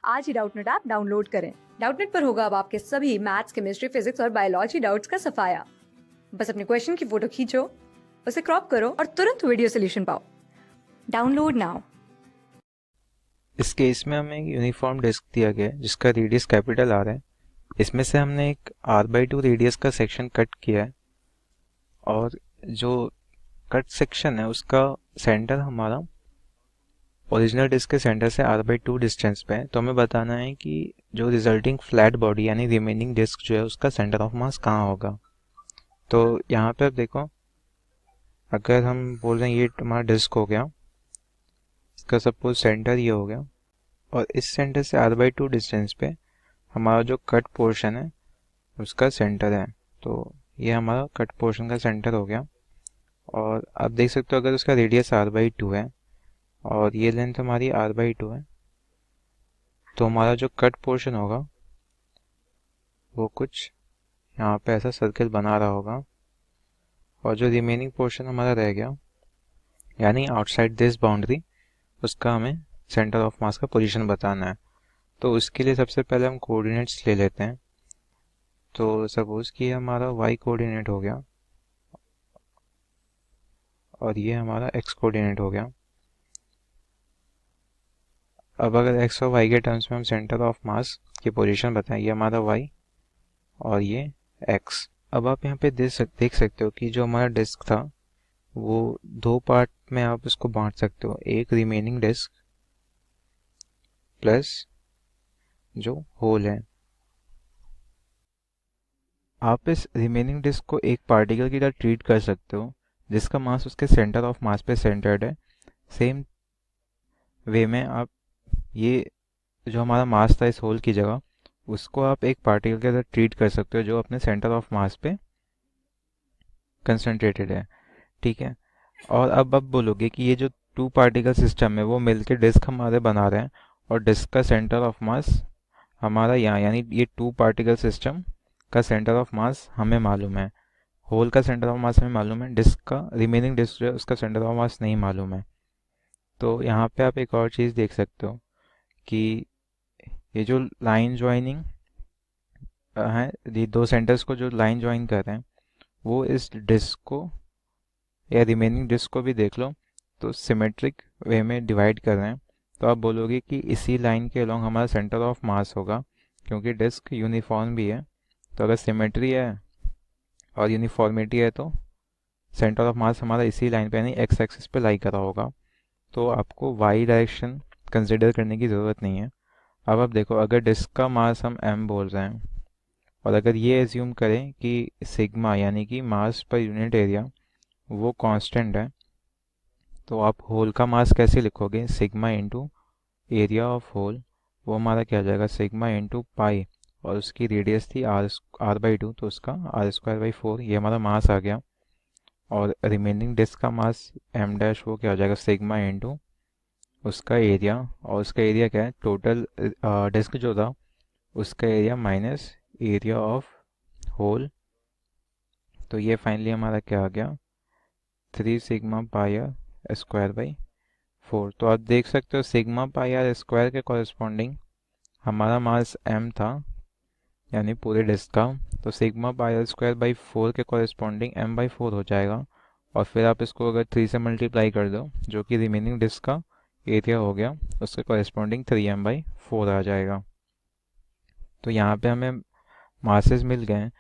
आज ही Doubtnut app download करें। Doubtnut पर होगा अब आपके सभी मैथ्स, केमिस्ट्री, फिजिक्स और बायोलॉजी डाउट्स का सफाया। बस अपने क्वेश्चन की फोटो खींचो, उसे क्रॉप करो और तुरंत वीडियो सोल्यूशन पाओ। Download now. इस केस में हमें एक यूनिफॉर्म डिस्क दिया गया है जिसका रेडियस कैपिटल आर है। इसमें से हमने एक r/2 रेडियस का सेक्शन कट किया है और जो कट सेक्शन है उसका सेंटर हमारा ओरिजिनल डिस्क के सेंटर से r/2 डिस्टेंस पे है। तो हमें बताना है कि जो रिजल्टिंग फ्लैट बॉडी यानी रिमेनिंग डिस्क जो है उसका सेंटर ऑफ मास कहाँ होगा। तो यहाँ पे आप देखो, अगर हम बोल रहे हैं ये हमारा डिस्क हो गया, इसका सपोज सेंटर ये हो गया और इस सेंटर से r/2 डिस्टेंस पे हमारा जो कट पोर्शन है उसका सेंटर है। तो ये हमारा कट पोर्शन का सेंटर हो गया और आप देख सकते हो अगर उसका रेडियस r/2 है और ये लेंथ हमारी r/2 है तो हमारा जो कट पोर्शन होगा वो कुछ यहाँ पे ऐसा सर्किल बना रहा होगा और जो रिमेनिंग पोर्शन हमारा रह गया यानी आउटसाइड दिस बाउंड्री, उसका हमें सेंटर ऑफ मास का पोजीशन बताना है। तो उसके लिए सबसे पहले हम कोऑर्डिनेट्स ले लेते हैं। तो सपोज कि ये हमारा y कोऑर्डिनेट हो गया और ये हमारा x कोऑर्डिनेट हो गया। अब अगर x और y के टर्म्स में हम सेंटर ऑफ मास की पोजीशन बताएं, ये हमारा y और ये x। अब आप यहाँ पे देख सकते हो कि जो हमारा डिस्क था वो दो पार्ट में आप इसको बांट सकते हो, एक रिमेनिंग डिस्क प्लस जो होल है। आप इस रिमेनिंग डिस्क को एक पार्टिकल की तरह ट्रीट कर सकते हो जिसका मास उसके सेंटर ऑफ मास पे सेंटर्ड है। सेम वे में आप ये जो हमारा मास था इस होल की जगह, उसको आप एक पार्टिकल के तरह ट्रीट कर सकते हो जो अपने सेंटर ऑफ मास पे कंसंट्रेटेड है। ठीक है। और अब आप बोलोगे कि ये जो टू पार्टिकल सिस्टम है वो मिलके डिस्क हमारे बना रहे हैं और डिस्क का सेंटर ऑफ मास हमारा यहाँ, यानी ये टू पार्टिकल सिस्टम का सेंटर ऑफ मास हमें मालूम है, होल का सेंटर ऑफ मास हमें मालूम है, डिस्क का रिमेनिंग डिस्क जो है उसका सेंटर ऑफ मास नहीं मालूम है। तो यहाँ पे आप एक और चीज़ देख सकते हो कि ये जो लाइन ज्वाइनिंग है, ये दो सेंटर्स को जो लाइन ज्वाइन कर रहे हैं वो इस डिस्क को या रिमेनिंग डिस्क को भी देख लो तो सिमेट्रिक वे में डिवाइड कर रहे हैं। तो आप बोलोगे कि इसी लाइन के अलोंग हमारा सेंटर ऑफ मास होगा क्योंकि डिस्क यूनिफॉर्म भी है। तो अगर सिमेट्री है और यूनिफॉर्मिटी है तो सेंटर ऑफ मास हमारा इसी लाइन पे यानी एक्स एक्सिस पे लाई करा होगा। तो आपको वाई डायरेक्शन कंसिडर करने की ज़रूरत नहीं है। अब आप देखो, अगर डिस्क का मास हम m बोल रहे हैं और अगर ये एज्यूम करें कि सिग्मा यानी कि मास पर यूनिट एरिया वो कांस्टेंट है, तो आप होल का मास कैसे लिखोगे? Sigma into area of hole, वो हमारा क्या हो जाएगा? सिग्मा इंटू पाई, और उसकी रेडियस थी r/2 तो उसका r²/4, ये हमारा मास आ गया। और रिमेनिंग डिस्क का मास m डैश, वो क्या हो जाएगा? सिग्मा इंटू उसका एरिया, और उसका एरिया क्या है? टोटल डिस्क जो था उसका area minus area of hole. तो ये फाइनली हमारा क्या आ गया? 3 sigma pi r square by 4। तो आप देख सकते हो सिग्मा पाई आर स्क्वायर के कॉरेस्पॉन्डिंग हमारा मास m था यानी पूरे डिस्क का। तो sigma pi r square by 4 के कॉरेस्पॉन्डिंग m/4 हो जाएगा। और फिर आप इसको अगर 3 से मल्टीप्लाई कर दो जो कि रिमेनिंग डिस्क का एरिया हो गया, उसके कॉरेस्पॉन्डिंग 3m/4 आ जाएगा। तो यहाँ पे हमें मासेस मिल गए हैं।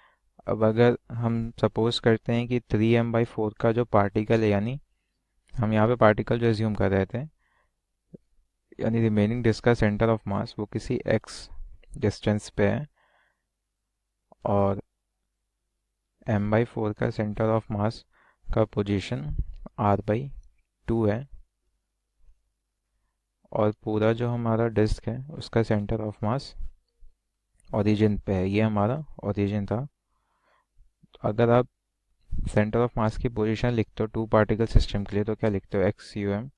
अब अगर हम सपोज करते हैं कि 3m/4 का जो पार्टिकल है, यानी हम यहाँ पे पार्टिकल जो एज्यूम कर रहे थे, यानी रिमेनिंग डिस्क का सेंटर ऑफ मास वो किसी x डिस्टेंस पे है और m/4 का सेंटर ऑफ मास का पोजीशन r/2 है और पूरा जो हमारा डिस्क है उसका सेंटर ऑफ मास ओरिजिन पे है। ये हमारा ओरिजिन था। तो अगर आप सेंटर ऑफ मास की पोजीशन लिखते हो टू पार्टिकल सिस्टम के लिए तो क्या लिखते हो? XUM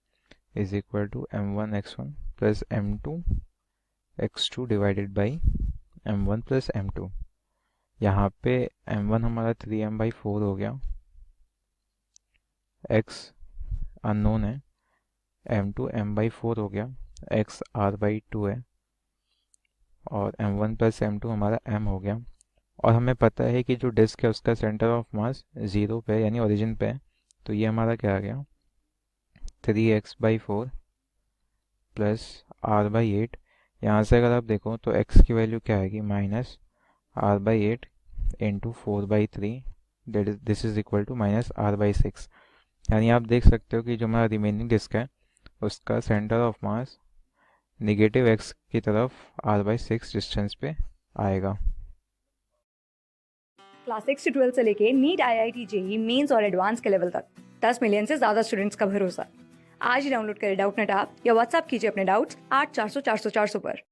is equal to m1x1 plus m2x2 divided by m1 plus m2। यहाँ पे m1 हमारा 3m/4 हो गया, x अननोन है, m2 m/4 हो गया, x r/2 है और m1 प्लस m2 हमारा m हो गया। और हमें पता है कि जो डिस्क है उसका सेंटर ऑफ मास 0 पे यानी ओरिजिन पे है, तो ये हमारा क्या आ गया 3x/4 प्लस r/8। यहाँ से अगर आप देखो तो x की वैल्यू क्या आएगी -r/8 into 4/3, this is equal to -r/6। यानी आप देख सकते हो कि जो हमारा रिमेनिंग डिस्क है उसका centre of mass negative x की तरफ r/6 डिस्टेंस पे आएगा। क्लास 6 से 12 से लेके नीट IIT JEE मेंस और एडवांस के लेवल तक 10 मिलियन से ज्यादा स्टूडेंट्स का भरोसा। आज ही डाउनलोड करें डाउटनेट ऐप या व्हाट्सएप कीजिए अपने डाउट्स 8400 400 400 पर।